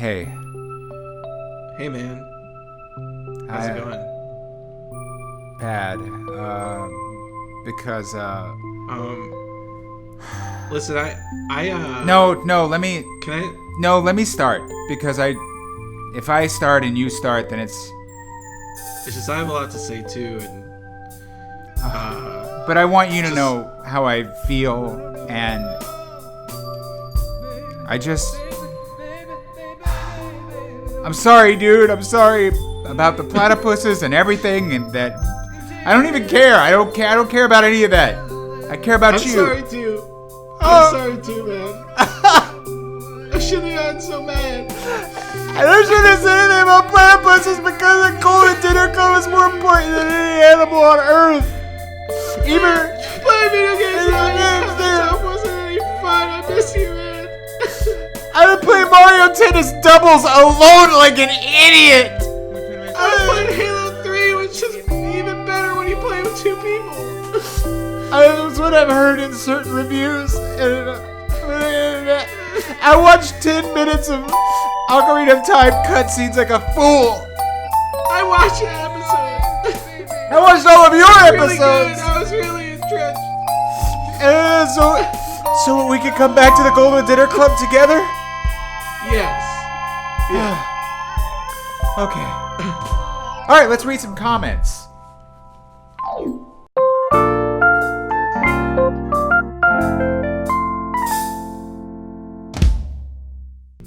Hey. Hey, man. How's it going? Bad. Because, Listen, No, let me... Can I... No, let me start. Because if I start and you start, then it's... It's just I have a lot to say, too, and... But I want you to know how I feel, and... I'm sorry, dude. I'm sorry about the platypuses and everything, and that... I don't even care. I don't care about any of that. I care about you. I'm sorry, too. I'm sorry, too, man. I shouldn't have gotten so mad. I don't should have said anything about platypuses because the Goldwynn Dinner Club is more important than any animal on Earth. Even playing video games wasn't any fun. I miss you, man. I've been playing Mario Tennis doubles alone like an idiot. I was playing Halo 3, which is even better when you play with two people. That's what I've heard in certain reviews. I watched 10 minutes of Ocarina of Time cutscenes like a fool. I watched an episode. I watched all of your episodes. Really good. I was really entrenched. So we can come back to the Goldwynn Dinner Club together? Yes. Yeah. Okay. All right, let's read some comments.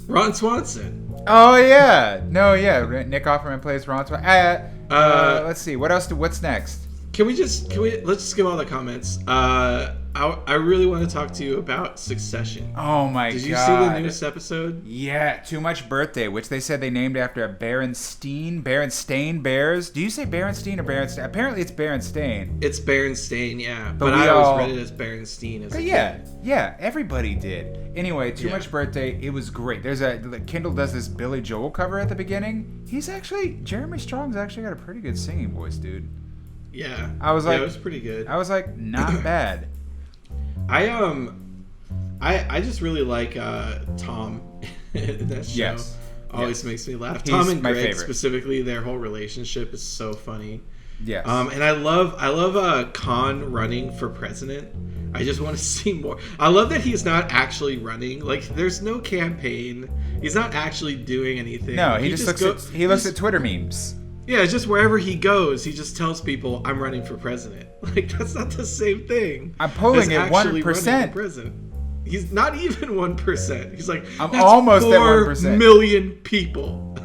Ron Swanson. Oh yeah, Nick Offerman plays Ron Swanson. Let's see, what's next? Let's just give all the comments. I really want to talk to you about Succession. Oh my god. Did you see the newest episode? Yeah, Too Much Birthday, which they said they named after a Berenstain Bears. Do you say Berenstein or Berenstain? Apparently it's Berenstain. It's Berenstain, yeah. But I always read it as Berenstein. Yeah, everybody did. Anyway, Too Much Birthday, it was great. Kindle does this Billy Joel cover at the beginning. Jeremy Strong's actually got a pretty good singing voice, dude. Yeah. I was like, it was pretty good. I was like, not bad. I just really like Tom in that show. Yes. Always makes me laugh. He's Tom and my Greg favorite. Specifically, their whole relationship is so funny. Yes. And I love Khan running for president. I just want to see more. I love that he's not actually running. Like, there's no campaign. He's not actually doing anything. No, he looks at Twitter memes. Yeah, it's just wherever he goes, he just tells people, I'm running for president. Like, that's not the same thing. I'm polling at 1%. President. He's not even 1%. He's like, I'm almost at 1%. 4 million people.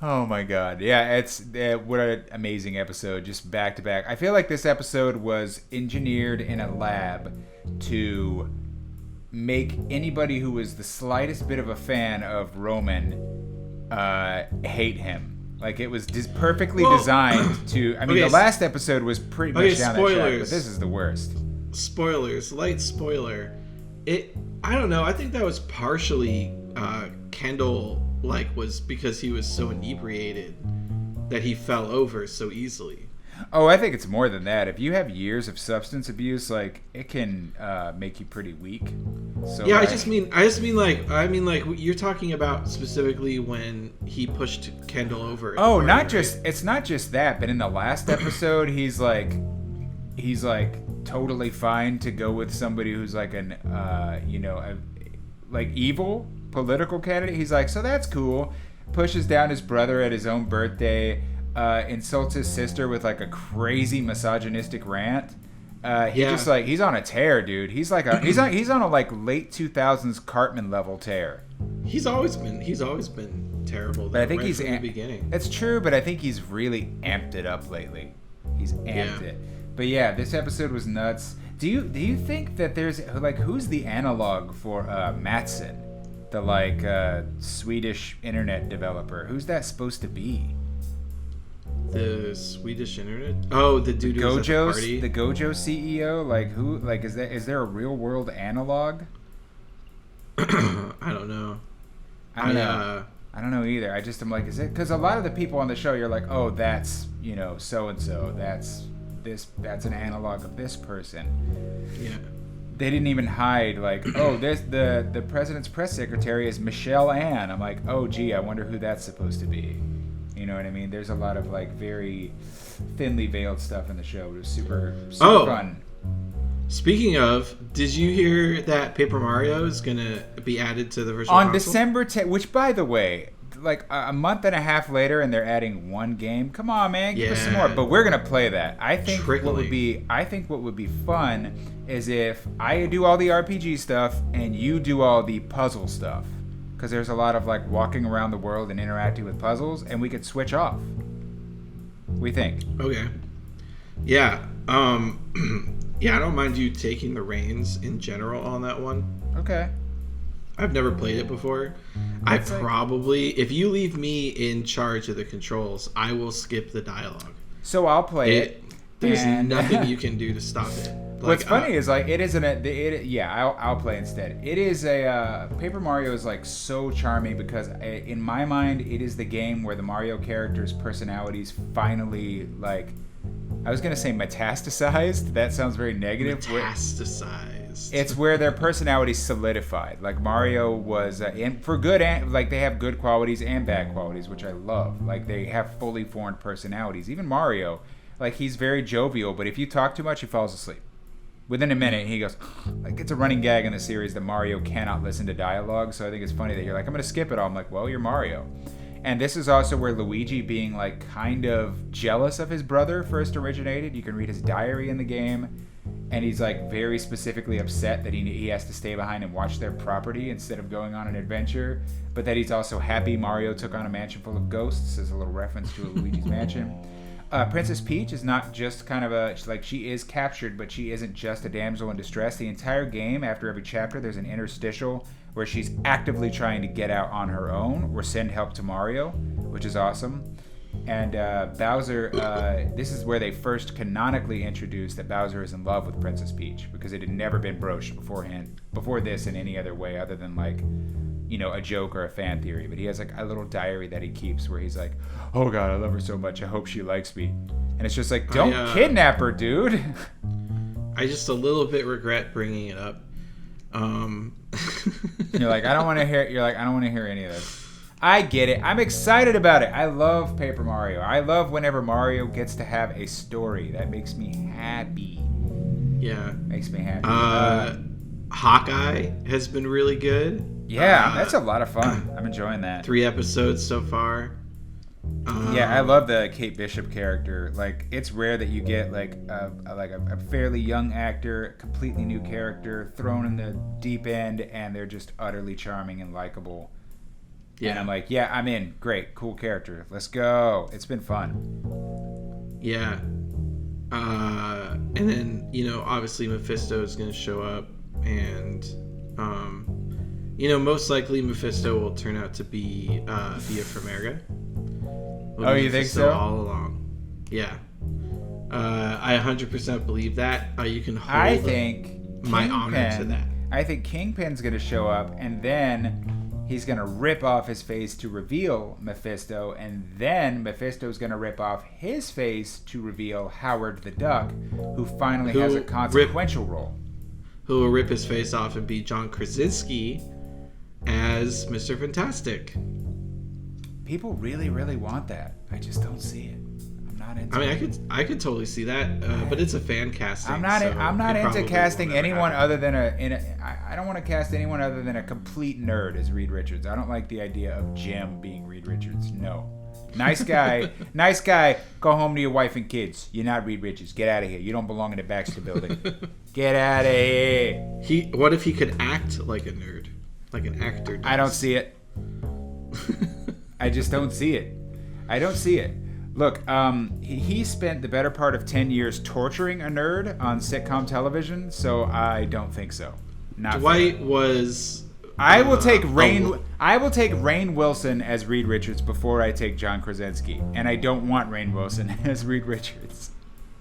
Oh my god. Yeah, it's what an amazing episode, just back to back. I feel like this episode was engineered in a lab to make anybody who was the slightest bit of a fan of Roman hate him. Like, it was perfectly designed to... I mean, the last episode was pretty much down that track, but this is the worst. Spoilers. Light spoiler. I don't know. I think that was partially Kendall, was because he was so inebriated that he fell over so easily. Oh, I think it's more than that. If you have years of substance abuse, it can make you pretty weak. So yeah, I mean you're talking about specifically when he pushed Kendall over. Oh, it's not just that, but in the last episode, he's totally fine to go with somebody who's like an evil political candidate. He's like, so that's cool. Pushes down his brother at his own birthday. Insults his sister with a crazy misogynistic rant. He's on a tear, dude. He's on a late 2000s Cartman level tear. He's always been terrible. Though, but I think from the beginning. That's true, but I think he's really amped it up lately. He's amped it. But yeah, this episode was nuts. Do you think that there's who's the analog for Matson, the Swedish internet developer? Who's that supposed to be? The Swedish internet? Oh, the dude who's at the party? The Gojo CEO? Is there a real world analog? I don't know. I don't know either. I'm like, is it? Because a lot of the people on the show, you're like, oh, that's, so and so. That's an analog of this person. Yeah. They didn't even hide, like, oh, there's the president's press secretary is Michelle Ann. I'm like, oh, gee, I wonder who that's supposed to be. You know what I mean? There's a lot of, like, very thinly veiled stuff in the show. It was super fun. Speaking of, did you hear that Paper Mario is going to be added to the Virtual On Console? December 10th, which, by the way, like a month and a half later, and they're adding one game. Come on, man, give us some more. But we're gonna play that. I think what would be fun is if I do all the RPG stuff and you do all the puzzle stuff, because there's a lot of like walking around the world and interacting with puzzles, and we could switch off. We think. Okay. Yeah. Yeah, I don't mind you taking the reins in general on that one. Okay. I've never played it before. If you leave me in charge of the controls, I will skip the dialogue. So I'll play it. There's nothing you can do to stop it. What's funny is like it isn't I'll play instead. It is a Paper Mario is like so charming because in my mind it is the game where the Mario characters' personalities finally like. I was gonna say metastasized. That sounds very negative. Metastasized. It's where their personality solidified. Like Mario was, and for good, and like they have good qualities and bad qualities, which I love. Like they have fully formed personalities. Even Mario, like he's very jovial, but if you talk too much, he falls asleep. Within a minute, he goes. Like it's a running gag in the series that Mario cannot listen to dialogue. So I think it's funny that you're like, I'm gonna skip it all. I'm like, well, you're Mario. And this is also where Luigi being like kind of jealous of his brother first originated. You can read his diary in the game. And he's like very specifically upset that he has to stay behind and watch their property instead of going on an adventure. But that he's also happy Mario took on a mansion full of ghosts as a little reference to Luigi's Mansion. Princess Peach is not just kind of she is captured, but she isn't just a damsel in distress. The entire game, after every chapter, there's an interstitial where she's actively trying to get out on her own or send help to Mario, which is awesome. And Bowser, this is where they first canonically introduced that Bowser is in love with Princess Peach because it had never been broached before this in any other way other than like, you know, a joke or a fan theory. But he has like a little diary that he keeps where he's like, oh God, I love her so much. I hope she likes me. And it's just like, don't kidnap her, dude. I just a little bit regret bringing it up. You're like, I don't want to hear. You're like, I don't want to hear any of this. I get it. I'm excited about it. I love Paper Mario. I love whenever Mario gets to have a story. That makes me happy. Yeah. Makes me happy. Hawkeye has been really good. Yeah, that's a lot of fun. I'm enjoying that. 3 episodes so far. Yeah, I love the Kate Bishop character. Like, it's rare that you get like a fairly young actor, completely new character thrown in the deep end, and they're just utterly charming and likable. Yeah. And I'm like, yeah, I'm in. Great, cool character. Let's go. It's been fun. Yeah. And then, you know, obviously Mephisto is going to show up, and you know, most likely Mephisto will turn out to be Via Framerga. Oh, you think so? All along. Yeah. I 100% believe that. You can hold my honor to that. I think Kingpin's going to show up, and then he's going to rip off his face to reveal Mephisto, and then Mephisto's going to rip off his face to reveal Howard the Duck, who finally has a consequential role. Who will rip his face off and be John Krasinski as Mr. Fantastic. People really, really want that. I just don't see it. I'm not into it. I could totally see that, but it's a fan casting. I'm not into casting anyone other than I don't want to cast anyone other than a complete nerd as Reed Richards. I don't like the idea of Jim being Reed Richards. No. Nice guy. Nice guy. Go home to your wife and kids. You're not Reed Richards. Get out of here. You don't belong in the Baxter building. Get out of here. What if he could act like a nerd? Like an actor does? I don't see it. I just don't see it. I don't see it. Look, he spent the better part of 10 years torturing a nerd on sitcom television, so I don't think so. Not Dwight was... I will take Rainn Wilson as Reed Richards before I take John Krasinski, and I don't want Rainn Wilson as Reed Richards.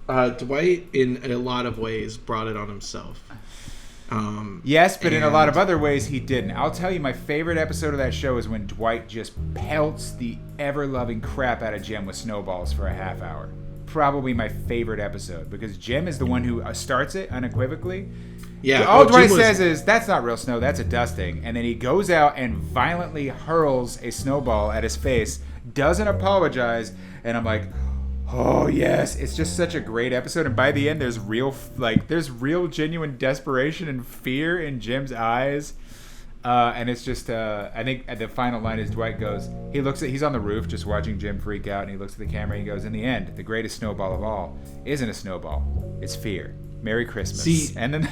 Dwight, in a lot of ways, brought it on himself. Yes, but in a lot of other ways, he didn't. I'll tell you, my favorite episode of that show is when Dwight just pelts the ever-loving crap out of Jim with snowballs for a half hour. Probably my favorite episode, because Jim is the one who starts it unequivocally, Yeah. All Dwight Jim says is, "That's not real snow. That's a dusting." And then he goes out and violently hurls a snowball at his face. Doesn't apologize, and I'm like, "Oh yes!" It's just such a great episode. And by the end, there's real genuine desperation and fear in Jim's eyes. And it's just, I think the final line is Dwight goes, he's on the roof just watching Jim freak out, and he looks at the camera and he goes, "In the end, the greatest snowball of all isn't a snowball. It's fear. Merry Christmas." See, and then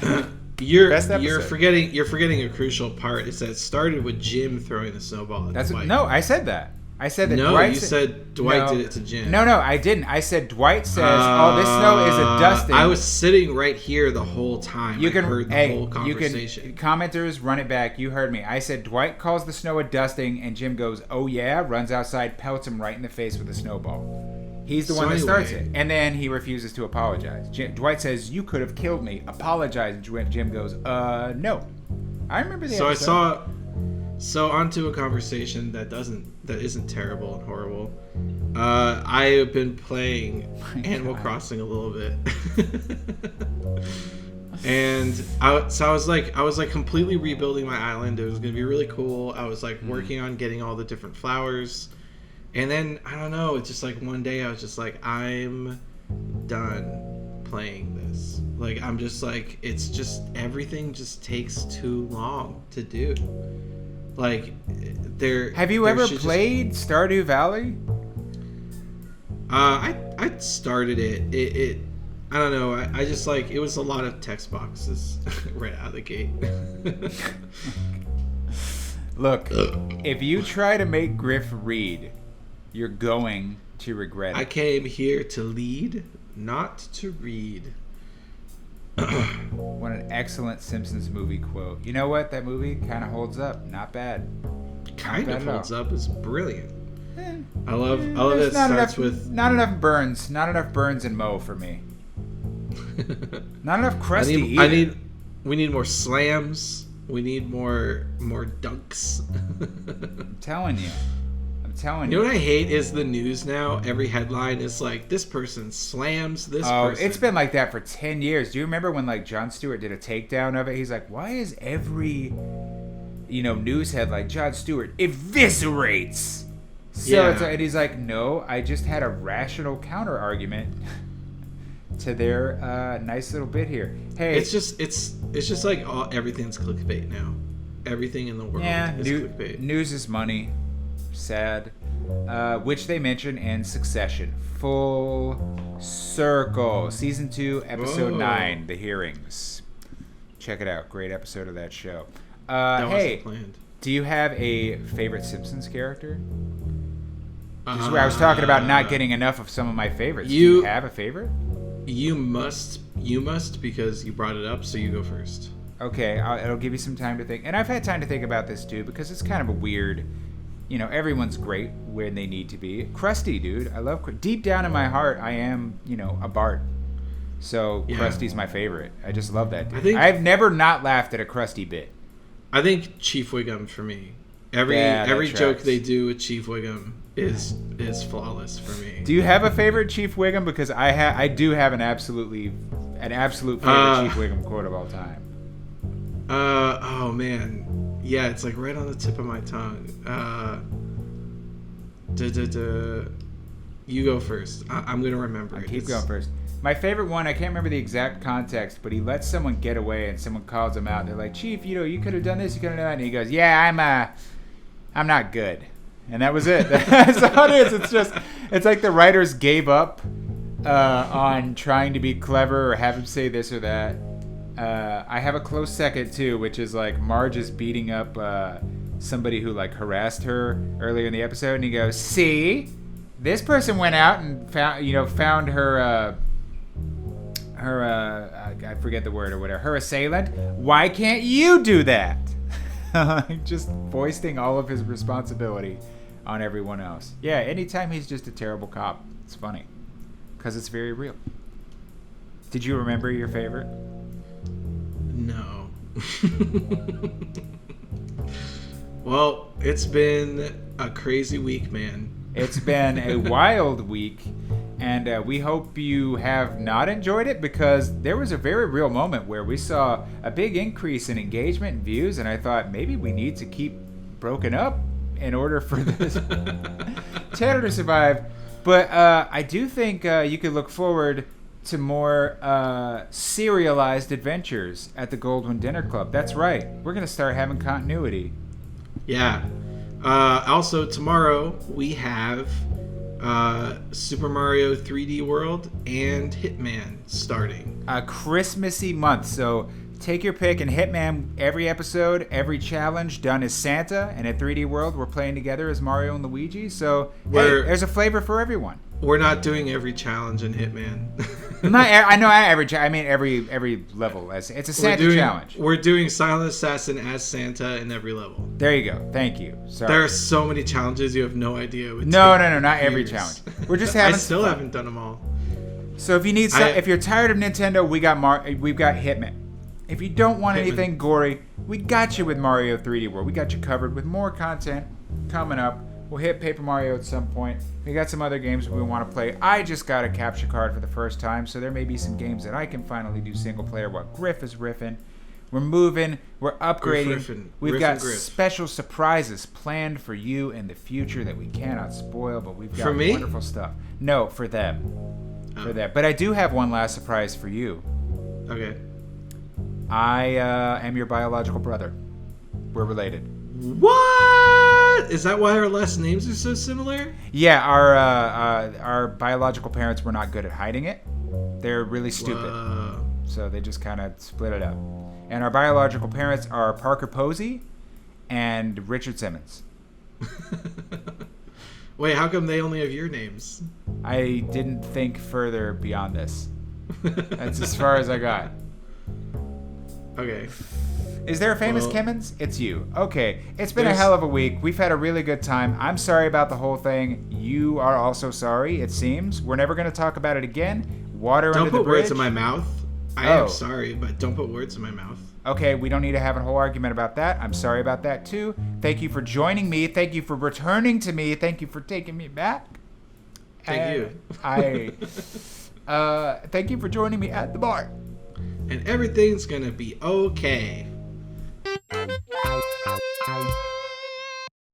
you're forgetting a crucial part. Is that it started with Jim throwing the snowball at Dwight. No, I said that. I said that. No, Dwight you said Dwight did it to Jim. No, I didn't. I said Dwight says, "Oh, this snow is a dusting." I was sitting right here the whole time. I heard the whole conversation. Commenters, run it back. You heard me. I said Dwight calls the snow a dusting, and Jim goes, "Oh yeah," runs outside, pelts him right in the face with a snowball. He's the one that starts it, and then he refuses to apologize. Dwight says, "You could have killed me. Apologize." And Jim goes, "No." I remember the episode. So onto a conversation that isn't terrible and horrible. I have been playing Animal Crossing a little bit, and I was like completely rebuilding my island. It was gonna be really cool. I was like working on getting all the different flowers, and then I don't know. It's just like one day I was just like, I'm done playing this. Like I'm just like, it's just everything just takes too long to do. Like, have you ever played Stardew Valley? I started it. It I don't know. I just like, it was a lot of text boxes right out of the gate. Look, if you try to make Grif read, you're going to regret it. I came here to lead, not to read. What an excellent Simpsons movie quote. You know what? That movie kind of holds up. Not bad. Kind of holds up. It's brilliant. I love that it not starts enough, with... Not enough Burns. Not enough Burns and Moe for me. Not enough Krusty either. We need more slams. We need more dunks. I'm telling you. You know what I hate is the news now. Every headline is like, this person slams this person. It's been like that for 10 years. Do you remember when like Jon Stewart did a takedown of it? He's like, why is every news headline Jon Stewart eviscerates? So and he's like, no, I just had a rational counter argument to their nice little bit here. Hey, it's just like everything's clickbait now. Everything in the world is clickbait. News is money. Sad. Which they mention in succession. Full Circle. Season 2, Episode 9, The Hearings. Check it out. Great episode of that show. That wasn't planned. Do you have a favorite Simpsons character? This is where I was talking about not getting enough of some of my favorites. Do you have a favorite? You must because you brought it up, so you go first. Okay, it'll give you some time to think. And I've had time to think about this too, because it's kind of a weird... everyone's great when they need to be. Krusty, dude. I love deep down in my heart, I am, a Bart. So Krusty's my favorite. I just love that dude. I've never not laughed at a Krusty bit. I think Chief Wiggum for me. Every joke they do with Chief Wiggum is flawless for me. Do you have a favorite Chief Wiggum? Because I do have an absolute favorite Chief Wiggum quote of all time. Oh man. Yeah, it's like right on the tip of my tongue. You go first. I'm going to remember it. Keep going first. My favorite one, I can't remember the exact context, but he lets someone get away and someone calls him out. They're like, Chief, you could have done this, you could have done that. And he goes, yeah, I'm not good. And that was it. That's all it is. It's like the writers gave up on trying to be clever or have him say this or that. I have a close second too, which is like Marge is beating up somebody who like harassed her earlier in the episode, and he goes, "See, this person went out and found her I forget the word or whatever, her assailant. Why can't you do that?" Just foisting all of his responsibility on everyone else. Yeah, anytime he's just a terrible cop, it's funny because it's very real. Did you remember your favorite? No. Well, it's been a crazy week, man. It's been a wild week, And we hope you have not enjoyed it, because there was a very real moment where we saw a big increase in engagement and views, and I thought maybe we need to keep broken up in order for this channel to survive. But I do think you could look forward to more serialized adventures at the Goldwynn Dinner Club. That's right. We're going to start having continuity. Yeah. Also, tomorrow we have Super Mario 3D World and Hitman starting. A Christmassy month, so take your pick. In Hitman, every episode, every challenge done as Santa, and at 3D World, we're playing together as Mario and Luigi. So hey, there's a flavor for everyone. We're not doing every challenge in Hitman. I know I mean every level. It's a Santa challenge. We're doing Silent Assassin as Santa in every level. There you go. Thank you. Sorry. There are so many challenges you have no idea. No, not every challenge. We're just having. I still haven't done them all. So if you need, if you're tired of Nintendo, we've got Hitman. If you don't want anything gory, we got you with Mario 3D World. We got you covered with more content coming up. We'll hit Paper Mario at some point. We got some other games we want to play. I just got a capture card for the first time, so there may be some games that I can finally do single player while Grif is riffing. We're moving. We're upgrading. We've got special surprises planned for you in the future that we cannot spoil, but we've got wonderful stuff. No, for them. For them. But I do have one last surprise for you. Okay. I am your biological brother. We're related. What? Is that why our last names are so similar? Yeah, our biological parents were not good at hiding it. They're really stupid. Whoa. So they just kind of split it up. And our biological parents are Parker Posey and Richard Simmons. Wait, how come they only have your names? I didn't think further beyond this. That's as far as I got. Okay. Is there a famous Kimmins? It's you. Okay. It's been a hell of a week. We've had a really good time. I'm sorry about the whole thing. You are also sorry, it seems. We're never going to talk about it again. Water under the bridge. Don't put words in my mouth. I am sorry, but don't put words in my mouth. Okay, we don't need to have a whole argument about that. I'm sorry about that, too. Thank you for joining me. Thank you for returning to me. Thank you for taking me back. Thank you. Thank you for joining me at the bar. And everything's going to be okay.